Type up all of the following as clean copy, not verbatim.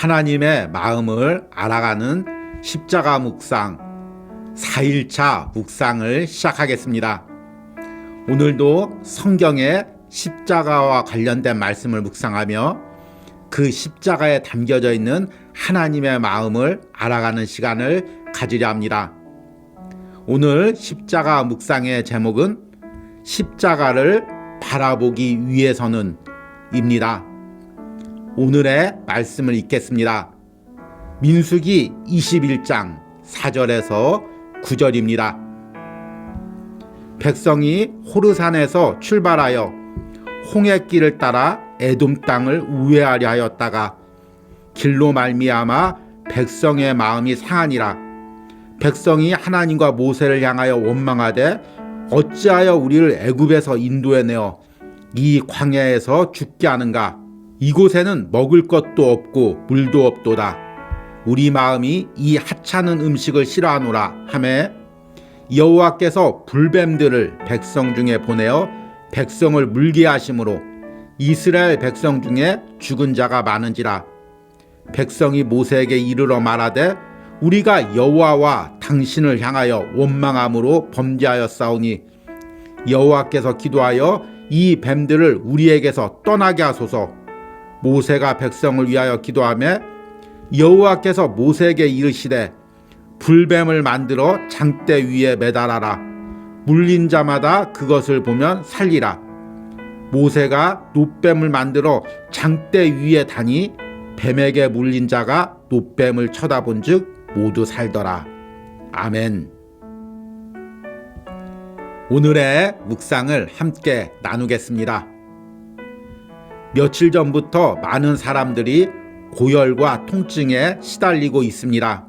하나님의 마음을 알아가는 십자가 묵상 4일차 묵상을 시작하겠습니다. 오늘도 성경의 십자가와 관련된 말씀을 묵상하며 그 십자가에 담겨져 있는 하나님의 마음을 알아가는 시간을 가지려 합니다. 오늘 십자가 묵상의 제목은 십자가를 바라보기 위해서는 입니다. 오늘의 말씀을 읽겠습니다. 민수기 21장 4절에서 9절입니다. 백성이 호르산에서 출발하여 홍해길을 따라 에돔 땅을 우회하려 하였다가 길로 말미암아 백성의 마음이 상하니라. 백성이 하나님과 모세를 향하여 원망하되 어찌하여 우리를 애굽에서 인도해내어 이 광야에서 죽게 하는가? 이곳에는 먹을 것도 없고 물도 없도다. 우리 마음이 이 하찮은 음식을 싫어하노라 하매 여호와께서 불뱀들을 백성 중에 보내어 백성을 물게 하심으로 이스라엘 백성 중에 죽은 자가 많은지라. 백성이 모세에게 이르러 말하되 우리가 여호와와 당신을 향하여 원망함으로 범죄하였사오니 여호와께서 기도하여 이 뱀들을 우리에게서 떠나게 하소서. 모세가 백성을 위하여 기도하며 여호와께서 모세에게 이르시되 불뱀을 만들어 장대 위에 매달아라. 물린 자마다 그것을 보면 살리라. 모세가 놋뱀을 만들어 장대 위에 다니 뱀에게 물린 자가 놋뱀을 쳐다본 즉 모두 살더라. 아멘. 오늘의 묵상을 함께 나누겠습니다. 며칠 전부터 많은 사람들이 고열과 통증에 시달리고 있습니다.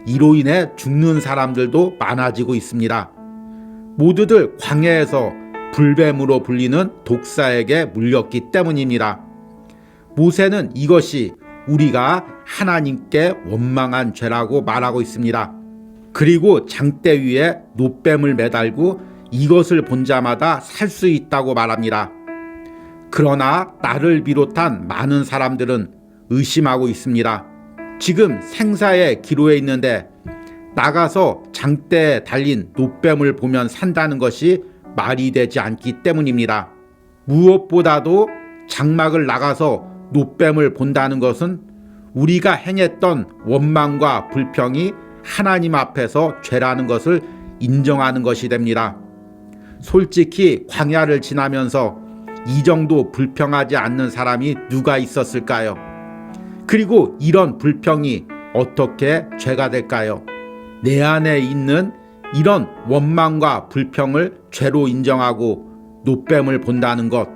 이로 인해 죽는 사람들도 많아지고 있습니다. 모두들 광야에서 불뱀으로 불리는 독사에게 물렸기 때문입니다. 모세는 이것이 우리가 하나님께 원망한 죄라고 말하고 있습니다. 그리고 장대 위에 놋뱀을 매달고 이것을 본 자마다 살 수 있다고 말합니다. 그러나 나를 비롯한 많은 사람들은 의심하고 있습니다. 지금 생사의 기로에 있는데 나가서 장대에 달린 놋뱀을 보면 산다는 것이 말이 되지 않기 때문입니다. 무엇보다도 장막을 나가서 놋뱀을 본다는 것은 우리가 행했던 원망과 불평이 하나님 앞에서 죄라는 것을 인정하는 것이 됩니다. 솔직히 광야를 지나면서 이 정도 불평하지 않는 사람이 누가 있었을까요? 그리고 이런 불평이 어떻게 죄가 될까요? 내 안에 있는 이런 원망과 불평을 죄로 인정하고 놋뱀을 본다는 것,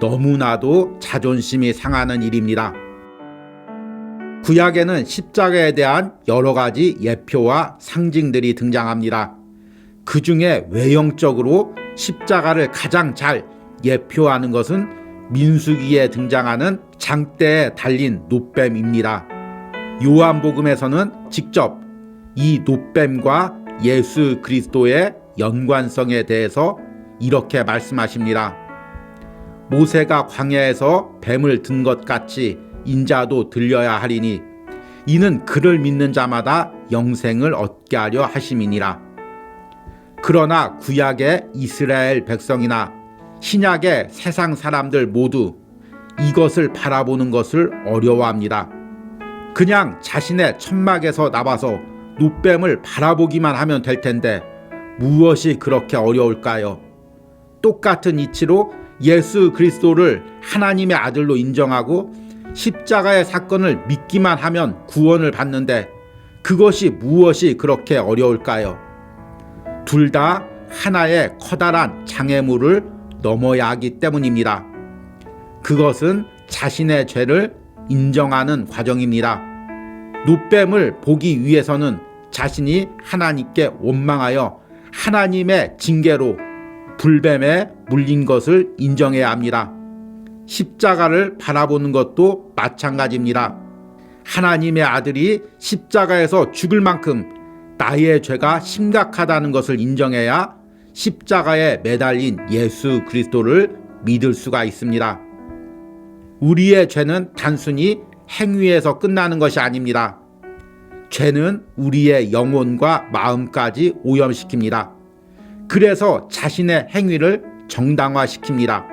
너무나도 자존심이 상하는 일입니다. 구약에는 십자가에 대한 여러 가지 예표와 상징들이 등장합니다. 그 중에 외형적으로 십자가를 가장 잘 예표하는 것은 민수기에 등장하는 장대에 달린 놋뱀입니다. 요한복음에서는 직접 이 놋뱀과 예수 그리스도의 연관성에 대해서 이렇게 말씀하십니다. 모세가 광야에서 뱀을 든 것 같이 인자도 들려야 하리니 이는 그를 믿는 자마다 영생을 얻게 하려 하심이니라. 그러나 구약의 이스라엘 백성이나 신약의 세상 사람들 모두 이것을 바라보는 것을 어려워합니다. 그냥 자신의 천막에서 나와서 놋뱀을 바라보기만 하면 될 텐데 무엇이 그렇게 어려울까요? 똑같은 이치로 예수 그리스도를 하나님의 아들로 인정하고 십자가의 사건을 믿기만 하면 구원을 받는데 그것이 무엇이 그렇게 어려울까요? 둘 다 하나의 커다란 장애물을 넘어야 하기 때문입니다. 그것은 자신의 죄를 인정하는 과정입니다. 놋뱀을 보기 위해서는 자신이 하나님께 원망하여 하나님의 징계로 불뱀에 물린 것을 인정해야 합니다. 십자가를 바라보는 것도 마찬가지입니다. 하나님의 아들이 십자가에서 죽을 만큼 나의 죄가 심각하다는 것을 인정해야 십자가에 매달린 예수 그리스도를 믿을 수가 있습니다. 우리의 죄는 단순히 행위에서 끝나는 것이 아닙니다. 죄는 우리의 영혼과 마음까지 오염시킵니다. 그래서 자신의 행위를 정당화시킵니다.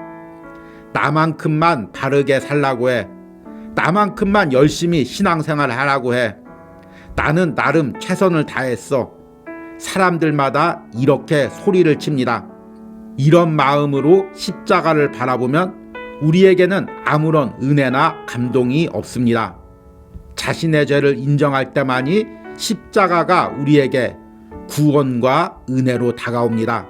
나만큼만 바르게 살라고 해. 나만큼만 열심히 신앙생활을 하라고 해. 나는 나름 최선을 다했어. 사람들마다 이렇게 소리를 칩니다. 이런 마음으로 십자가를 바라보면 우리에게는 아무런 은혜나 감동이 없습니다. 자신의 죄를 인정할 때만이 십자가가 우리에게 구원과 은혜로 다가옵니다.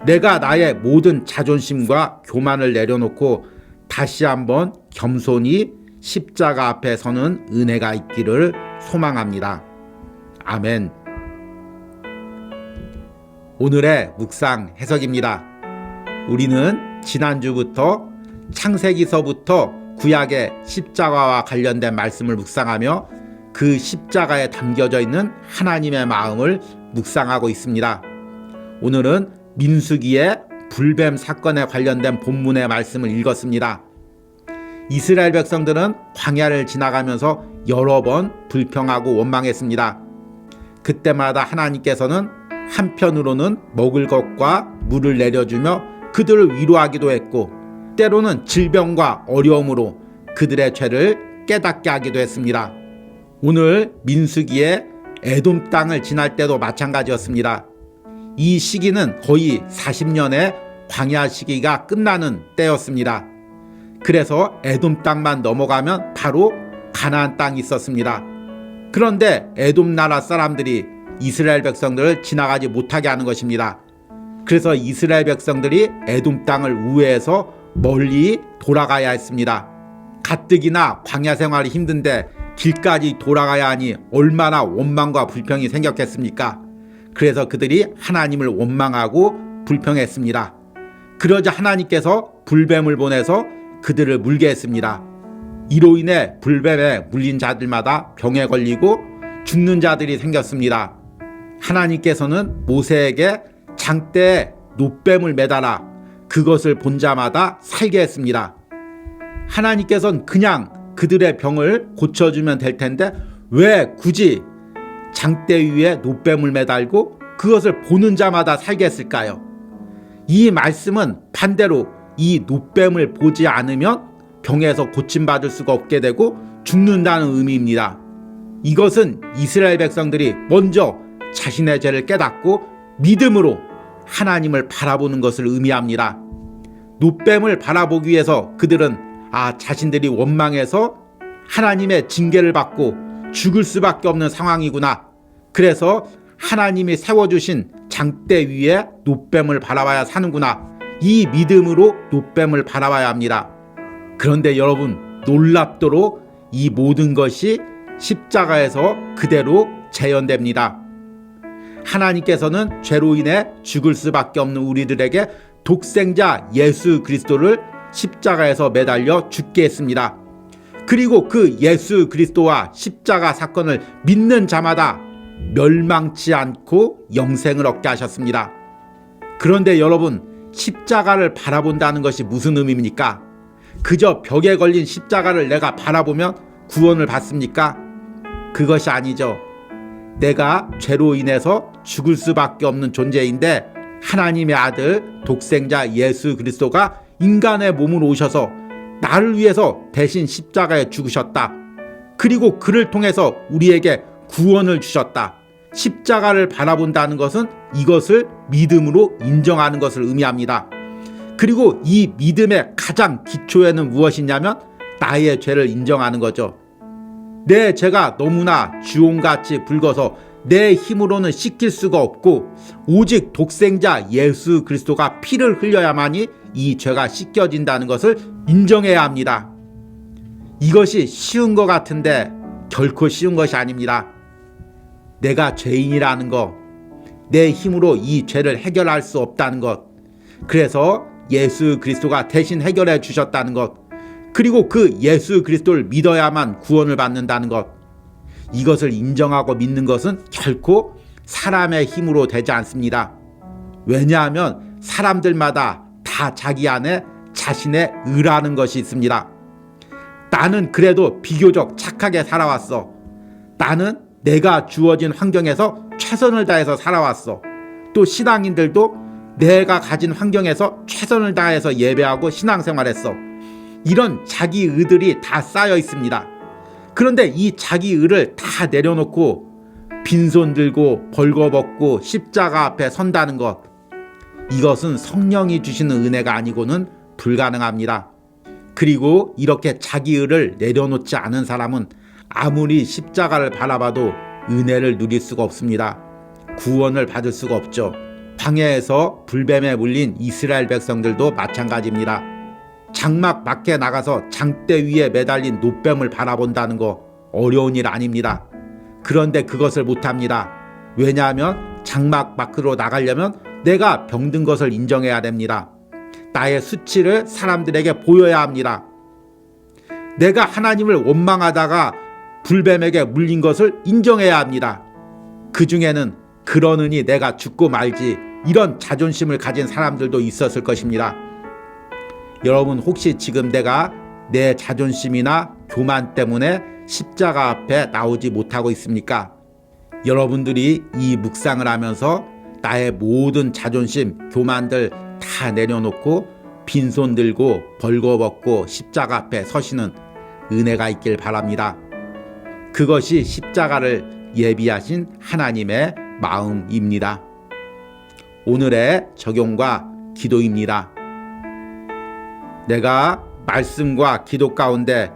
내가 나의 모든 자존심과 교만을 내려놓고 다시 한번 겸손히 십자가 앞에 서는 은혜가 있기를 소망합니다. 아멘. 오늘의 묵상 해석입니다. 우리는 지난주부터 창세기서부터 구약의 십자가와 관련된 말씀을 묵상하며 그 십자가에 담겨져 있는 하나님의 마음을 묵상하고 있습니다. 오늘은 민수기의 불뱀 사건에 관련된 본문의 말씀을 읽었습니다. 이스라엘 백성들은 광야를 지나가면서 여러 번 불평하고 원망했습니다. 그때마다 하나님께서는 한편으로는 먹을 것과 물을 내려주며 그들을 위로하기도 했고, 때로는 질병과 어려움으로 그들의 죄를 깨닫게 하기도 했습니다. 오늘 민수기의 에돔 땅을 지날 때도 마찬가지였습니다. 이 시기는 거의 40년의 광야 시기가 끝나는 때였습니다. 그래서 에돔 땅만 넘어가면 바로 가나안 땅이 있었습니다. 그런데 에돔 나라 사람들이 이스라엘 백성들을 지나가지 못하게 하는 것입니다. 그래서 이스라엘 백성들이 에돔 땅을 우회해서 멀리 돌아가야 했습니다. 가뜩이나 광야 생활이 힘든데 길까지 돌아가야 하니 얼마나 원망과 불평이 생겼겠습니까? 그래서 그들이 하나님을 원망하고 불평했습니다. 그러자 하나님께서 불뱀을 보내서 그들을 물게 했습니다. 이로 인해 불뱀에 물린 자들마다 병에 걸리고 죽는 자들이 생겼습니다. 하나님께서는 모세에게 장대에 놋뱀을 매달아 그것을 본 자마다 살게 했습니다. 하나님께서는 그냥 그들의 병을 고쳐주면 될 텐데 왜 굳이 장대 위에 놋뱀을 매달고 그것을 보는 자마다 살게 했을까요? 이 말씀은 반대로 이 놋뱀을 보지 않으면 병에서 고침받을 수가 없게 되고 죽는다는 의미입니다. 이것은 이스라엘 백성들이 먼저 자신의 죄를 깨닫고 믿음으로 하나님을 바라보는 것을 의미합니다. 놋뱀을 바라보기 위해서 그들은 자신들이 원망해서 하나님의 징계를 받고 죽을 수밖에 없는 상황이구나. 그래서 하나님이 세워주신 장대 위에 놋뱀을 바라봐야 사는구나. 이 믿음으로 놋뱀을 바라봐야 합니다. 그런데 여러분, 놀랍도록 이 모든 것이 십자가에서 그대로 재현됩니다. 하나님께서는 죄로 인해 죽을 수밖에 없는 우리들에게 독생자 예수 그리스도를 십자가에서 매달려 죽게 했습니다. 그리고 그 예수 그리스도와 십자가 사건을 믿는 자마다 멸망치 않고 영생을 얻게 하셨습니다. 그런데 여러분, 십자가를 바라본다는 것이 무슨 의미입니까? 그저 벽에 걸린 십자가를 내가 바라보면 구원을 받습니까? 그것이 아니죠. 내가 죄로 인해서 죽을 수밖에 없는 존재인데 하나님의 아들 독생자 예수 그리스도가 인간의 몸으로 오셔서 나를 위해서 대신 십자가에 죽으셨다. 그리고 그를 통해서 우리에게 구원을 주셨다. 십자가를 바라본다는 것은 이것을 믿음으로 인정하는 것을 의미합니다. 그리고 이 믿음의 가장 기초에는 무엇이냐면 나의 죄를 인정하는 거죠. 내 죄가 너무나 주홍같이 붉어서 내 힘으로는 씻길 수가 없고 오직 독생자 예수 그리스도가 피를 흘려야만이 이 죄가 씻겨진다는 것을 인정해야 합니다. 이것이 쉬운 것 같은데 결코 쉬운 것이 아닙니다. 내가 죄인이라는 것, 내 힘으로 이 죄를 해결할 수 없다는 것, 그래서 예수 그리스도가 대신 해결해 주셨다는 것, 그리고 그 예수 그리스도를 믿어야만 구원을 받는다는 것, 이것을 인정하고 믿는 것은 결코 사람의 힘으로 되지 않습니다. 왜냐하면 사람들마다 다 자기 안에 자신의 의라는 것이 있습니다. 나는 그래도 비교적 착하게 살아왔어. 나는 내가 주어진 환경에서 최선을 다해서 살아왔어. 또 신앙인들도 내가 가진 환경에서 최선을 다해서 예배하고 신앙생활했어. 이런 자기 의들이 다 쌓여 있습니다. 그런데 이 자기 의를 다 내려놓고 빈손 들고 벌거벗고 십자가 앞에 선다는 것, 이것은 성령이 주시는 은혜가 아니고는 불가능합니다. 그리고 이렇게 자기 의를 내려놓지 않은 사람은 아무리 십자가를 바라봐도 은혜를 누릴 수가 없습니다. 구원을 받을 수가 없죠. 광야에서 불뱀에 물린 이스라엘 백성들도 마찬가지입니다. 장막 밖에 나가서 장대 위에 매달린 노뱀을 바라본다는 거 어려운 일 아닙니다. 그런데 그것을 못합니다. 왜냐하면 장막 밖으로 나가려면 내가 병든 것을 인정해야 됩니다. 나의 수치를 사람들에게 보여야 합니다. 내가 하나님을 원망하다가 불뱀에게 물린 것을 인정해야 합니다. 그 중에는 그러느니 내가 죽고 말지, 이런 자존심을 가진 사람들도 있었을 것입니다. 여러분, 혹시 지금 내가 내 자존심이나 교만 때문에 십자가 앞에 나오지 못하고 있습니까? 여러분들이 이 묵상을 하면서 나의 모든 자존심, 교만들 다 내려놓고 빈손 들고 벌거벗고 십자가 앞에 서시는 은혜가 있길 바랍니다. 그것이 십자가를 예비하신 하나님의 마음입니다. 오늘의 적용과 기도입니다. 내가 말씀과 기도 가운데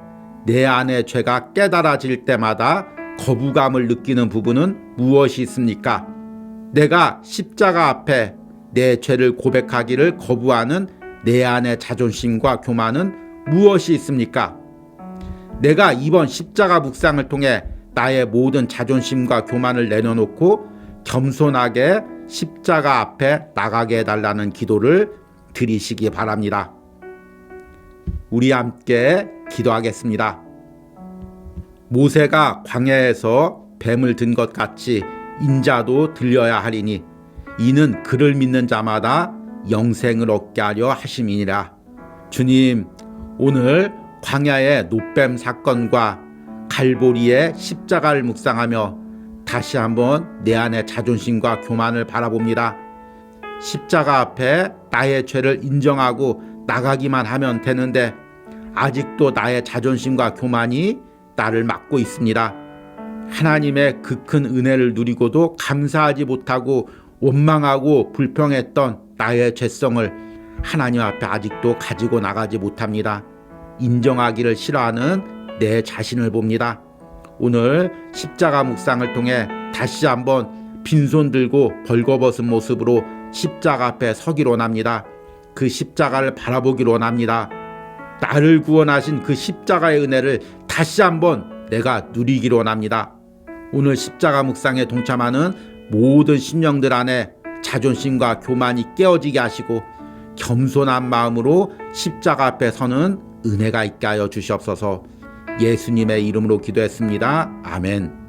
내 안의 죄가 깨달아질 때마다 거부감을 느끼는 부분은 무엇이 있습니까? 내가 십자가 앞에 내 죄를 고백하기를 거부하는 내 안의 자존심과 교만은 무엇이 있습니까? 내가 이번 십자가 묵상을 통해 나의 모든 자존심과 교만을 내려놓고 겸손하게 십자가 앞에 나가게 해달라는 기도를 드리시기 바랍니다. 우리 함께 기도하겠습니다. 모세가 광야에서 뱀을 든 것 같이 인자도 들려야 하리니 이는 그를 믿는 자마다 영생을 얻게 하려 하심이니라. 주님, 오늘 광야의 노뱀 사건과 갈보리의 십자가를 묵상하며 다시 한번 내 안의 자존심과 교만을 바라봅니다. 십자가 앞에 나의 죄를 인정하고 나가기만 하면 되는데 아직도 나의 자존심과 교만이 나를 막고 있습니다. 하나님의 그 큰 은혜를 누리고도 감사하지 못하고 원망하고 불평했던 나의 죄성을 하나님 앞에 아직도 가지고 나가지 못합니다. 인정하기를 싫어하는 내 자신을 봅니다. 오늘 십자가 묵상을 통해 다시 한번 빈손 들고 벌거벗은 모습으로 십자가 앞에 서기로 원합니다. 그 십자가를 바라보기로 원합니다. 나를 구원하신 그 십자가의 은혜를 다시 한번 내가 누리기로 원합니다. 오늘 십자가 묵상에 동참하는 모든 심령들 안에 자존심과 교만이 깨어지게 하시고 겸손한 마음으로 십자가 앞에 서는 은혜가 있게 하여 주시옵소서. 예수님의 이름으로 기도했습니다. 아멘.